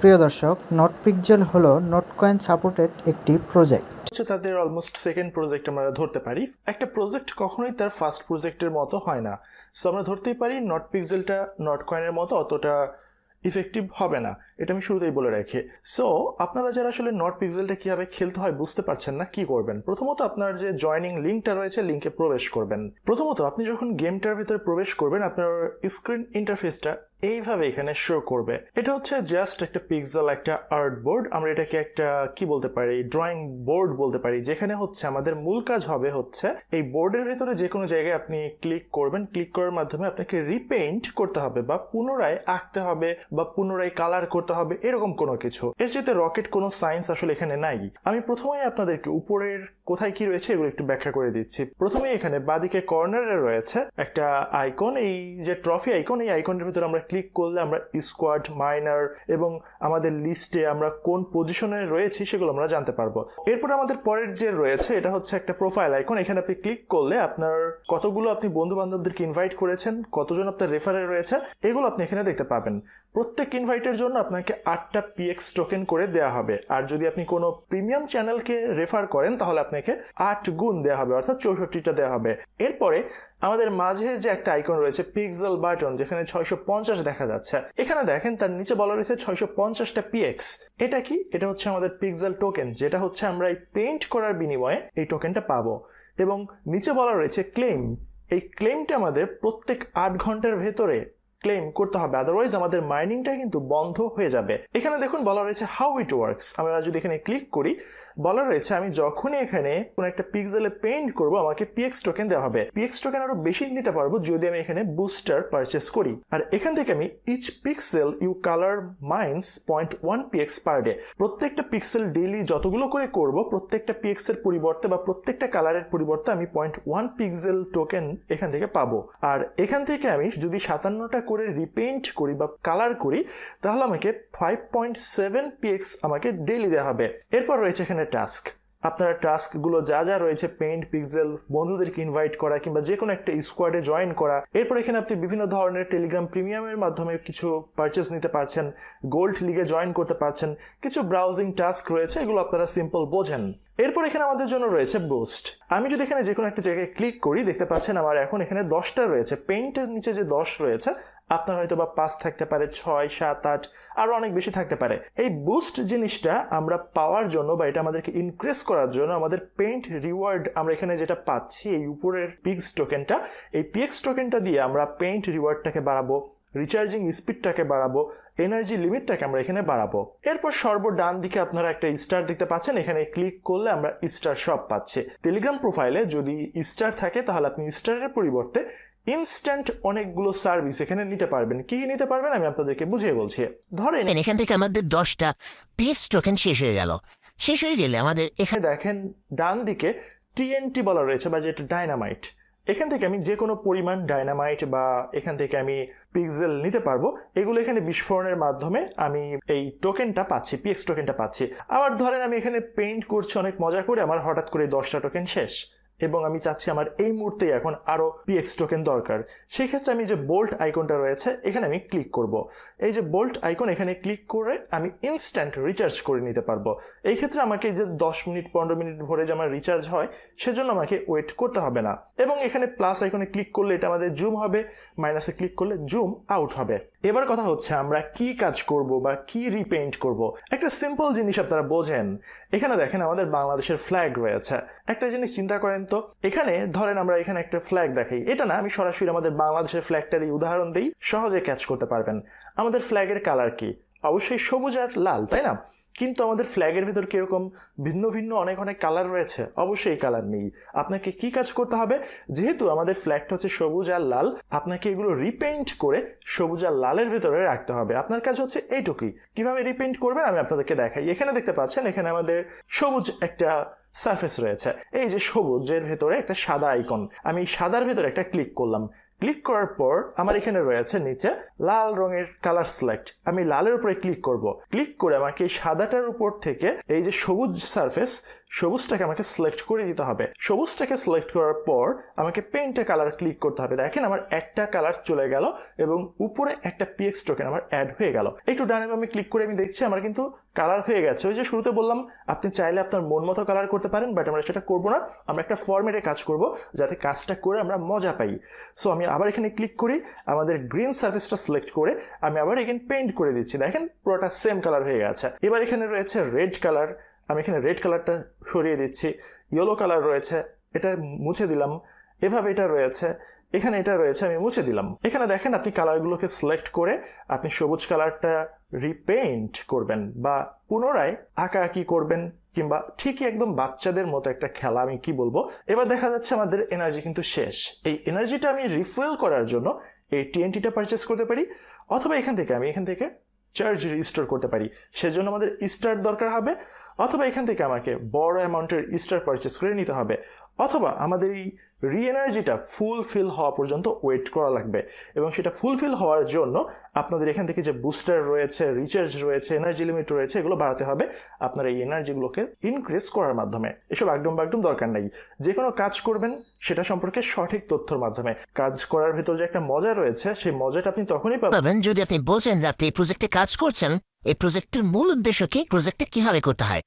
প্রিয় দর্শক, নোটপিক্সেল হলো নোটকয়েন সাপোর্টেড একটি প্রজেক্ট। তাদের অলমোস্ট সেকেন্ড প্রজেক্ট আমরা ধরতে পারি। একটা প্রজেক্ট কখনোই তার ফার্স্ট প্রজেক্টের মতো হয় না। সো আমরা ধরতেই পারি নোটপিক্সেলটা নোটকয়েনের মতো অতটা ইফেক্টিভ হবে না, এটা আমি শুরুতেই বলে রাখি। সো আপনারা যারা আসলে নোটপিক্সেলটা কীভাবে খেলতে হয় বুঝতে পারছেন না, কি করবেন? প্রথমত আপনার যে জয়নিং লিঙ্কটা রয়েছে, লিঙ্কে প্রবেশ করবেন। প্রথমত আপনি যখন গেমটার ভিতরে প্রবেশ করবেন, আপনার স্ক্রিন ইন্টারফেসটা এইভাবে এখানে শো করবে। এটা হচ্ছে জাস্ট একটা পিক্সেল, একটা আর্ট বোর্ড। আমরা এটাকে একটা কি বলতে পারি, ড্রয়িং বোর্ড বলতে পারি, যেখানে হচ্ছে আমাদের মূল কাজ হবে হচ্ছে এই বোর্ডের ভেতরে যে কোনো জায়গায় আপনি ক্লিক করবেন, ক্লিক করার মাধ্যমে আপনাকে রিপেইন্ট করতে হবে বা পুনরায় আঁকতে হবে বা পুনরায় কালার করতে হবে, এরকম কোনো কিছু। এর সাথে রকেট কোনো সায়েন্স আসলে এখানে নাই। আমি প্রথমেই আপনাদেরকে উপরের কোথায় কি রয়েছে এগুলো একটু ব্যাখ্যা করে দিচ্ছি। প্রথমেই এখানে বাদিকে কর্নারে রয়েছে একটা আইকন, এই যে ট্রফি আইকন, এই আইকনের ভিতরে আমরা ক্লিক করলে আমরা স্কোয়াড, মাইনার এবং আমাদের লিস্টে আমরা কোন পজিশনে রয়েছি সেগুলো আমরা জানতে পারবো। এরপর আমাদের পরের যে রয়েছে এটা হচ্ছে একটা প্রোফাইল আইকন। এখানে আপনি ক্লিক করলে আপনার কতগুলো আপনি বন্ধু বান্ধবদেরকে ইনভাইট করেছেন, কতজন আপনার রেফারে রয়েছে, এগুলো আপনি এখানে দেখতে পাবেন। প্রত্যেক ইনভাইটের জন্য আপনাকে 8টা পিএক্স টোকেন করে দেওয়া হবে। আর যদি আপনি কোনো প্রিমিয়াম চ্যানেলকে রেফার করেন তাহলে আপনাকে 8 গুণ দেওয়া হবে, অর্থাৎ 64টা দেওয়া হবে। এরপরে আমাদের মাঝে যে একটা আইকন রয়েছে পিক্সেল বাটন, যেখানে 650 দেখা যাচ্ছে, এখানে দেখেন তার নিচে বলা রয়েছে 650টা পিএক্স। এটা কি? এটা হচ্ছে আমাদের পিক্সেল টোকেন, যেটা হচ্ছে আমরা এই পেইন্ট করার বিনিময়ে এই টোকেনটা পাবো। এবং নিচে বলা রয়েছে ক্লেম। এই ক্লেমটা আমাদের প্রত্যেক 8 ঘন্টার ভেতরে ক্লেম করতে হবে, আদারওয়াইজ আমাদের মাইনিংটা কিন্তু বন্ধ হয়ে যাবে। এখানে দেখুন বলা রয়েছে হাউ ইট ওয়ার্কস। আমরা যদি এখানে ক্লিক করি, বলা রয়েছে আমি যখনই এখানে কোনো একটা পিক্সেলে পেইন্ট করব আমাকে পিএক্স টোকেন দেওয়া হবে। পিএক্স টোকেন আরো বেশি নিতে পারবো যদি আমি এখানে বুস্টার পারচেস করি। আর এখান থেকে আমি each pixel you colour minus 0.1 PX per day. প্রত্যেকটা পিক্সেল ডেইলি যতগুলো করে করব, প্রত্যেকটা পিএক্স এর পরিবর্তে বা প্রত্যেকটা কালারের পরিবর্তে আমি 0.1 পিক্সেল টোকেন এখান থেকে পাবো। আর এখান থেকে আমি যদি 57টা করে রিপেইন্ট করি বা কালার করি, তাহলে আমাকে 5.7 পিএক্স আমাকে ডেইলি দেওয়া হবে। এরপর রয়েছে এখানে টাস্ক। আপনারা টাস্কগুলো যা যা রয়েছে, পেইন্ট পিক্সেল, বন্ধুদেরকে ইনভাইট করা কিংবা যে কোনো একটা স্কোয়াডে জয়েন করা। এরপর এখানে আপনি বিভিন্ন ধরনের টেলিগ্রাম প্রিমিয়ামের মাধ্যমে কিছু পারচেস নিতে পারছেন, গোল্ড লিগে জয়েন করতে পারছেন, কিছু ব্রাউজিং টাস্ক রয়েছে, এগুলো আপনারা সিম্পল বোঝেন। এরপর এখানে আমাদের জন্য রয়েছে বুস্ট। আমি যদি এখানে যে কোনো একটা জায়গায় ক্লিক করি, দেখতে পাচ্ছেন আমার এখন এখানে 10টা রয়েছে। পেইন্টের নিচে যে 10 রয়েছে, আপনার হয়তো বা 5 থাকতে পারে, 6, 7, 8 আরো অনেক বেশি থাকতে পারে। এই বুস্ট জিনিসটা আমরা পাওয়ার জন্য বা এটা আমাদেরকে ইনক্রিজ করার জন্য আমাদের পেইন্ট রিওয়ার্ড আমরা এখানে যেটা পাচ্ছি, এই উপরের পিক্স টোকেনটা, এই পিএক্স টোকেনটা দিয়ে আমরা পেইন্ট রিওয়ার্ডটাকে বাড়াবো, রিচার্জিং স্পিডটাকে বাড়াবো, এনার্জি লিমিটটাকে আমরা এখানে বাড়াবো। এরপর সর্বডান দিকে আপনারা একটা স্টার দেখতে পাচ্ছেন, এখানে ক্লিক করলে আমরা স্টার সব পাচ্ছি। টেলিগ্রাম প্রোফাইলে যদি স্টার থাকে তাহলে আপনি স্টারের পরিবর্তে ইনস্ট্যান্ট অনেকগুলো সার্ভিস এখানে নিতে পারবেন। কি নিতে পারবেন আমি আপনাদেরকে বুঝিয়ে বলছি। ধরেন এখান থেকে আমাদের 10টা পিএক্স টোকেন শেষ হয়ে গেল। শেষ হয়ে গেলে আমাদের এখানে দেখেন ডান দিকে টিএনটি বলা রয়েছে, বা যেটা ডায়নামাইট। এখান থেকে আমি যে কোনো পরিমাণ ডায়নামাইট বা এখান থেকে আমি পিক্সেল নিতে পারবো। এগুলো এখানে বিস্ফোরণের মাধ্যমে আমি এই টোকেনটা পাচ্ছি, পিএক্স টোকেনটা পাচ্ছি। আবার ধরেন আমি এখানে পেইন্ট করছি অনেক মজা করে, আমার হঠাৎ করে 10টা টোকেন শেষ এবং আমি চাচ্ছি আমার এই মুহূর্তেই এখন আরো পিএক্স টোকেন দরকার। সেই ক্ষেত্রে আমি যে বোল্ট আইকনটা রয়েছে এখানে আমি ক্লিক করব। এই যে বোল্ট আইকন, এখানে ক্লিক করে আমি ইনস্ট্যান্ট রিচার্জ করে নিতে পারবো। এই ক্ষেত্রে আমাকে যে 10 মিনিট 15 মিনিট ভরে যে আমার রিচার্জ হয়, সেজন্য আমাকে ওয়েট করতে হবে না। এবং এখানে প্লাস আইকনে ক্লিক করলে এটা আমাদের জুম হবে, মাইনাসে ক্লিক করলে জুম আউট হবে। এবার কথা হচ্ছে আমরা কি কাজ করব বা কি রিপেইন্ট করব। একটা সিম্পল জিনিস আপনারা বোঝেন। এখানে দেখেন আমাদের বাংলাদেশের ফ্ল্যাগ রয়েছে। একটা জিনিস চিন্তা করেন তো, এখানে ধরেন আমরা এখানে একটা ফ্ল্যাগ দেখাই, এটা না আমি সরাসরি আমাদের বাংলাদেশের ফ্ল্যাগটা দিয়ে উদাহরণ দিই, সহজে ক্যাচ করতে পারবেন। আমাদের ফ্ল্যাগের কালার কি? অবশ্যই সবুজ আর লাল, তাই না? কিন্তু আমাদের ফ্ল্যাগের ভিতর কিরকম ভিন্ন ভিন্ন অনেক অনেক কালার রয়েছে, অবশ্যই কালার নেই। আপনাকে কি কাজ করতে হবে? যেহেতু আমাদের ফ্ল্যাগটা হচ্ছে সবুজ আর লাল, আপনাকে এগুলো রিপেইন্ট করে সবুজ আর লালের ভিতরে রাখতে হবে। আপনার কাজ হচ্ছে এইটুকুই। কিভাবে রিপেইন্ট করবেন আমি আপনাদেরকে দেখাই। এখানে দেখতে পাচ্ছেন এখানে আমাদের সবুজ একটা সারফেস রয়েছে। এই যে সবুজের ভেতরে একটা সাদা আইকন, আমি সাদার ভেতরে একটা ক্লিক করলাম। ক্লিক করার পর আমার এখানে রয়েছে নিচে লাল রঙের কালার সিলেক্ট। আমি লালের উপরে ক্লিক করব। ক্লিক করে আমাকে এই সাদাটার উপর থেকে এই যে সবুজ সারফেস, সবুজটাকে আমাকে সিলেক্ট করে দিতে হবে। সবুজটাকে সিলেক্ট করার পর আমাকে পেইন্টে কালার ক্লিক করতে হবে। দেখেন আমার একটা কালার চলে গেল এবং উপরে একটা পিএক্স টোকেন আমার অ্যাড হয়ে গেল। একটু ডানে বামে ক্লিক করে আমি দেখছি আমার কিন্তু কালার হয়ে গেছে। ওই যে শুরুতে বললাম আপনি চাইলে আপনার মন মতো কালার করতে পারেন, বাট আমরা সেটা করবো না। আমরা একটা ফরম্যাটে কাজ করব যাতে কাজটা করে আমরা মজা পাই। সো আমি আবার এখানে ক্লিক করি, আমাদের গ্রিন সারফেসটা সিলেক্ট করে আমি আবার এখানে পেইন্ট করে দিচ্ছি। দেখেন পুরোটা সেম কালার হয়ে গেছে। এবার এখানে রয়েছে রেড কালার, আমি এখানে রেড কালারটা সরিয়ে দিচ্ছি। ইয়েলো কালার রয়েছে, এটা মুছে দিলাম। এভাবে এটা রয়েছে, এখানে এটা রয়েছে, আমি মুছে দিলাম। এখানে দেখেন আপনি কালারগুলোকে সিলেক্ট করে আপনি সবুজ কালারটা রিপেইন্ট করবেন বা পুনরায় আঁকাআঁকি করবেন, কিংবা ঠিকই একদম বাচ্চাদের মতো একটা খেলা। আমি কি বলবো, এবার দেখা যাচ্ছে আমাদের এনার্জি কিন্তু শেষ। এই এনার্জিটা আমি রিফুয়েল করার জন্য এই টিএনটিটা পারচেস করতে পারি, অথবা এখান থেকে চার্জ রিস্টোর করতে পারি। সেজন্য আমাদের স্টার দরকার হবে, অথবা এখান থেকে আমাকে বড় অ্যামাউন্টের স্টার পারচেস করে নিতে হবে, অথবা আমাদের এই রি-এনার্জিটা ফুলফিল হওয়া পর্যন্ত ওয়েট করা লাগবে। এবং সেটা ফুলফিল হওয়ার জন্য আপনাদের এখান থেকে যে বুস্টার রয়েছে, রিচার্জ রয়েছে, এনার্জি লিমিট রয়েছে, এগুলো বাড়াতে হবে আপনার এই এনার্জিগুলোকে ইনক্রিজ করার মাধ্যমে। এসব একদম দরকার নেই। যে কোনো কাজ করবেন সেটা সম্পর্কে সঠিক তথ্যর মাধ্যমে। কাজ করার ভেতর যে একটা মজা রয়েছে, সেই মজাটা আপনি তখনই পাবেন যদি আপনি বোঝেন যে আপনি এই প্রজেক্টে কাজ করছেন, এই প্রজেক্টের মূল উদ্দেশ্য কি, প্রজেক্টে কিভাবে করতে হয়।